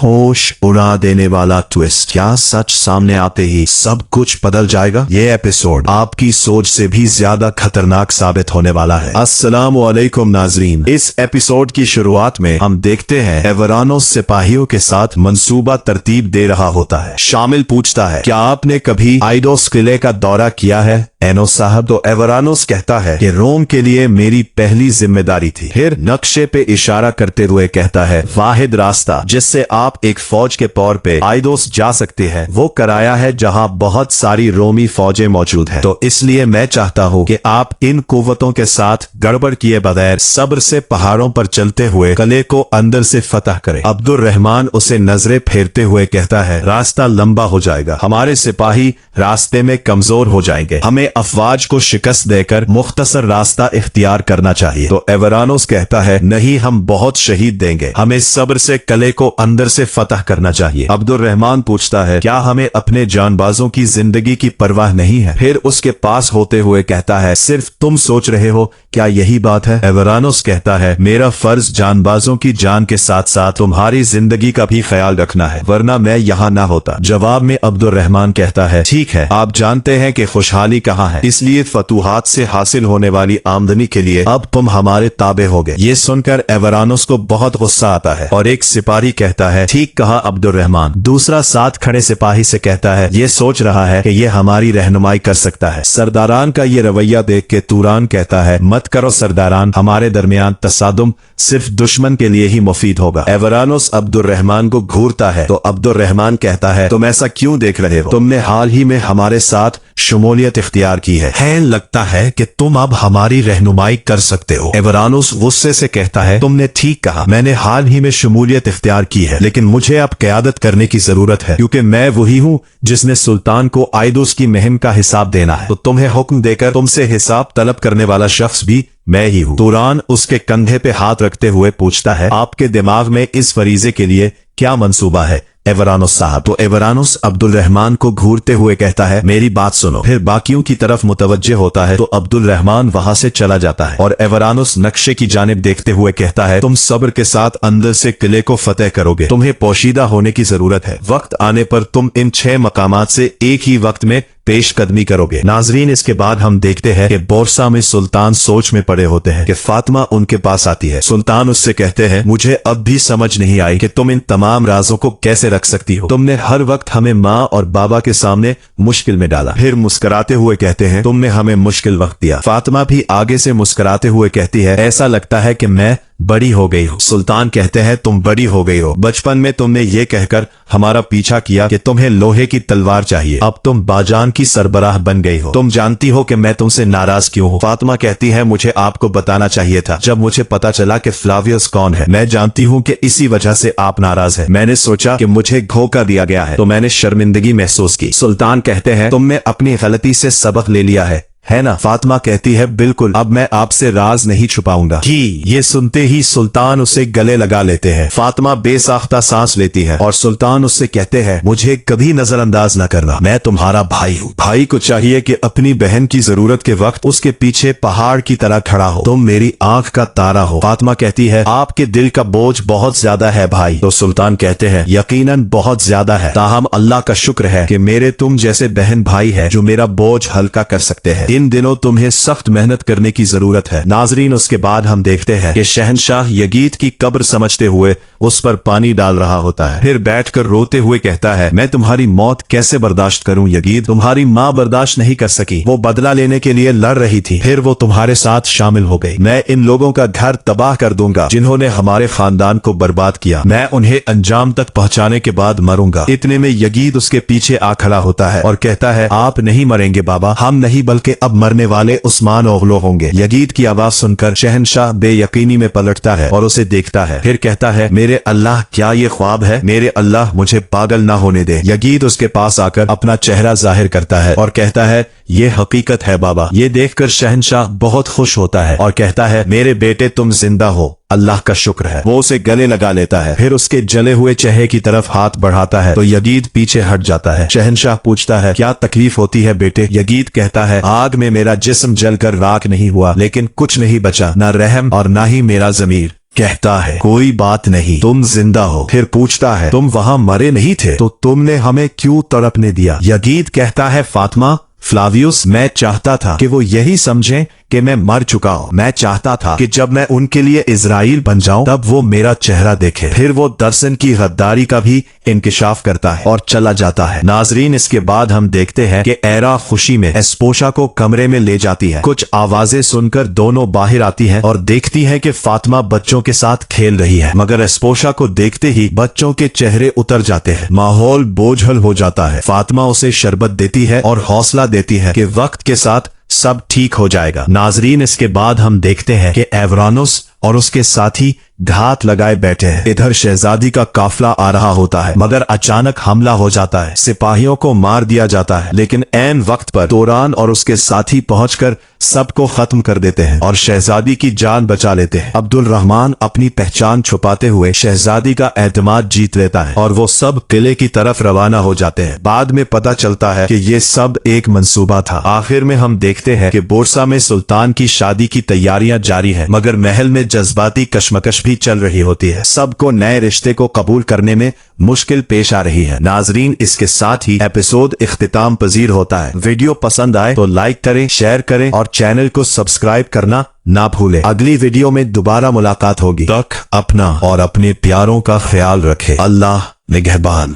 होश उड़ा देने वाला ट्विस्ट। क्या सच सामने आते ही सब कुछ बदल जाएगा? ये एपिसोड आपकी सोच से भी ज्यादा खतरनाक साबित होने वाला है। अस्सलामु अलैकुम नाजरीन, इस एपिसोड की शुरुआत में हम देखते हैं एवरानोस सिपाहियों के साथ मंसूबा तरतीब दे रहा होता है। शामिल पूछता है, क्या आपने कभी आइडोस किले का दौरा किया है एनो साहब? तो एवरानोस कहता है कि रोम के लिए मेरी पहली जिम्मेदारी थी। फिर नक्शे पे इशारा करते हुए कहता है, वाहिद रास्ता जिससे आप एक फौज के तौर पे आइडोस जा सकते हैं वो कराया है जहां बहुत सारी रोमी फौजें मौजूद हैं। तो इसलिए मैं चाहता हूं कि आप इन कुव्वतों के साथ गड़बड़ किए बगैर सब्र से पहाड़ों पर चलते हुए किले को अंदर से फतह करें। अब्दुल रहमान उसे नजरें फेरते हुए कहता है, रास्ता लंबा हो जाएगा, हमारे सिपाही रास्ते में कमजोर हो जाएंगे, हमें अफवाज को शिकस्त देकर मुख्तसर रास्ता इख्तियार करना चाहिए। तो एवरानोस कहता है, नहीं, हम बहुत शहीद देंगे, हमें सब्र से किले को अंदर से फतह करना चाहिए। अब्दुल रहमान पूछता है, क्या हमें अपने जानबाजों की जिंदगी की परवाह नहीं है? फिर उसके पास होते हुए कहता है, सिर्फ तुम सोच रहे हो, क्या यही बात है? एवरानोस कहता है, मेरा फर्ज जानबाजों की जान के साथ साथ तुम्हारी जिंदगी का भी ख्याल रखना है, वरना मैं यहाँ ना होता। जवाब में अब्दुल रहमान कहता है, ठीक है, आप जानते हैं कि खुशहाली कहाँ है, इसलिए फतूहात से हासिल होने वाली आमदनी के लिए अब तुम हमारे ताबे हो गए। ये सुनकर एवरानोस को बहुत गुस्सा आता है और एक सिपाही कहता है, ठीक कहा अब्दुल रहमान। दूसरा साथ खड़े सिपाही से कहता है, ये सोच रहा है कि ये हमारी रहनुमाई कर सकता है। सरदारान का ये रवैया देख के तुरान कहता है, मत करो सरदारान, हमारे दरमियान तसादुम सिर्फ दुश्मन के लिए ही मुफीद होगा। एवरानोस अब्दुल रहमान को घूरता है तो अब्दुल रहमान कहता है, तुम ऐसा क्यों देख रहे हो? तुमने हाल ही में हमारे साथ शमूलियत इख्तियार की है लगता है कि तुम अब हमारी रहनुमाई कर सकते हो। एवरानोस गुस्से से कहता है, तुमने ठीक कहा, मैंने हाल ही में शमूलियत इख्तियार की है, लेकिन मुझे अब क़यादत करने की जरूरत है, क्योंकि मैं वही हूँ जिसने सुल्तान को आइडोस की मुहिम का हिसाब देना है। तो तुम्हें हुक्म देकर तुमसे हिसाब तलब करने वाला शख्स भी मैं ही हूँ। तुरान उसके कंधे पे हाथ रखते हुए पूछता है, आपके दिमाग में इस फरीजे के लिए क्या मंसूबा है एवरानोस साहब? तो एवरानोस अब्दुल रहमान को घूरते हुए कहता है, मेरी बात सुनो। फिर बाकियों की तरफ मुतवज्जे होता है तो अब्दुल रहमान वहां से चला जाता है और एवरानोस नक्शे की जानिब देखते हुए कहता है, तुम सब्र के साथ अंदर से किले को फतेह करोगे, तुम्हें पोशीदा होने की जरूरत है, वक्त आने पर तुम इन 6 मकामात से एक ही वक्त में पेश कदमी करोगे। नाजरीन, इसके बाद हम देखते हैं कि बोरसा में सुल्तान सोच में पड़े होते हैं कि फातिमा उनके पास आती है। सुल्तान उससे कहते हैं, मुझे अब भी समझ नहीं आई कि तुम इन तमाम राजों को कैसे रख सकती हो, तुमने हर वक्त हमें माँ और बाबा के सामने मुश्किल में डाला। फिर मुस्कुराते हुए कहते हैं, तुमने हमें मुश्किल वक्त दिया। फातिमा भी आगे से मुस्कुराते हुए कहती है, ऐसा लगता है कि मैं बड़ी हो गई हो। सुल्तान कहते हैं, तुम बड़ी हो गई हो, बचपन में तुमने ये कहकर हमारा पीछा किया कि तुम्हें लोहे की तलवार चाहिए, अब तुम बाजान की सरबराह बन गई हो, तुम जानती हो कि मैं तुमसे नाराज क्यों हूँ? फातिमा कहती है, मुझे आपको बताना चाहिए था जब मुझे पता चला कि फ्लावियस कौन है। मैं जानती हूँ कि इसी वजह से आप नाराज है, मैंने सोचा कि मुझे धोखा दिया गया है तो मैंने शर्मिंदगी महसूस की। सुल्तान कहते हैं, तुमने अपनी गलती से सबक ले लिया है ना? फातिमा कहती है, बिल्कुल, अब मैं आपसे राज नहीं छुपाऊंगा। ये सुनते ही सुल्तान उसे गले लगा लेते हैं। फातिमा बेसाख्ता सांस लेती है और सुल्तान उससे कहते हैं, मुझे कभी नजरअंदाज न करना, मैं तुम्हारा भाई हूँ। भाई को चाहिए कि अपनी बहन की जरूरत के वक्त उसके पीछे पहाड़ की तरह खड़ा हो, तुम मेरी आंख का तारा हो। फातिमा कहती है, आपके दिल का बोझ बहुत ज्यादा है भाई। तो सुल्तान कहते हैं, यकीनन बहुत ज्यादा है, ताहम अल्लाह का शुक्र है कि मेरे तुम जैसे बहन भाई है जो मेरा बोझ हल्का कर सकते हैं। इन दिनों तुम्हें सख्त मेहनत करने की जरूरत है। नाजरीन, उसके बाद हम देखते हैं कि शहनशाह यगीद की कब्र समझते हुए उस पर पानी डाल रहा होता है। फिर बैठकर रोते हुए कहता है, मैं तुम्हारी मौत कैसे बर्दाश्त करूं यगीद? तुम्हारी माँ बर्दाश्त नहीं कर सकी, वो बदला लेने के लिए लड़ रही थी, फिर वो तुम्हारे साथ शामिल हो गई। मैं इन लोगों का घर तबाह कर दूंगा जिन्होंने हमारे खानदान को बर्बाद किया, मैं उन्हें अंजाम तक पहुंचाने के बाद मरूंगा। इतने में यगीद उसके पीछे आ खड़ा होता है और कहता है, आप नहीं मरेंगे बाबा, हम नहीं बल्कि अब मरने वाले उस्मान ओगलो होंगे। यगीद की आवाज सुनकर शहनशाह बेयकीनी में पलटता है और उसे देखता है, फिर कहता है, मेरे अल्लाह, क्या ये ख्वाब है? मेरे अल्लाह, मुझे पागल ना होने दे। यगीद उसके पास आकर अपना चेहरा जाहिर करता है और कहता है, ये हकीकत है बाबा। ये देखकर शहनशाह बहुत खुश होता है और कहता है, मेरे बेटे, तुम जिंदा हो, अल्लाह का शुक्र है। वो उसे गले लगा लेता है, फिर उसके जले हुए चेहरे की तरफ हाथ बढ़ाता है तो यगीद पीछे हट जाता है। शहनशाह पूछता है, क्या तकलीफ होती है बेटे? यगीद कहता है, आग में मेरा जिस्म जलकर राख नहीं हुआ, लेकिन कुछ नहीं बचा, न रहम और न ही मेरा ज़मीर। कहता है कोई बात नहीं, तुम जिंदा हो। फिर पूछता है तुम वहां मरे नहीं थे तो तुमने हमें क्यों तड़पने दिया? यजीद कहता है फातिमा, फ्लावियस, मैं चाहता था कि वो यही समझें कि मैं मर चुका हूँ। मैं चाहता था कि जब मैं उनके लिए इजराइल बन जाऊं तब वो मेरा चेहरा देखे। फिर वो दर्शन की गद्दारी का भी इंकिशाफ करता है और चला जाता है। नाजरीन, इसके बाद हम देखते हैं कि एरा खुशी में एस्पोशा को कमरे में ले जाती है। कुछ आवाजें सुनकर दोनों बाहर आती हैं और देखती हैं कि फातिमा बच्चों के साथ खेल रही है, मगर एस्पोशा को देखते ही बच्चों के चेहरे उतर जाते हैं। माहौल बोझल हो जाता है। फातिमा उसे शरबत देती है और हौसला देती है कि वक्त के साथ सब ठीक हो जाएगा। नाजरीन, इसके बाद हम देखते हैं कि एवरानुस और उसके साथी घात लगाए बैठे हैं। इधर शहजादी का काफिला आ रहा होता है, मगर अचानक हमला हो जाता है। सिपाहियों को मार दिया जाता है, लेकिन ऐन वक्त पर तोरान और उसके साथी पहुंचकर सबको खत्म कर देते हैं और शहजादी की जान बचा लेते हैं। अब्दुल रहमान अपनी पहचान छुपाते हुए शहजादी का एतमाद जीत लेता है और वो सब किले की तरफ रवाना हो जाते हैं। बाद में पता चलता है कि ये सब एक मंसूबा था। आखिर में हम देखते हैं कि बोरसा में सुल्तान की शादी की तैयारियां जारी है, मगर महल में जज्बाती कशमकश भी चल रही होती है। सबको नए रिश्ते को कबूल करने में मुश्किल पेश आ रही है। नाजरीन, इसके साथ ही एपिसोड इख्तिताम पजीर होता है। वीडियो पसंद आए तो लाइक करें, शेयर करें और चैनल को सब्सक्राइब करना ना भूलें। अगली वीडियो में दोबारा मुलाकात होगी। तक अपना और अपने प्यारों का ख्याल रखें। अल्लाह निगहबान।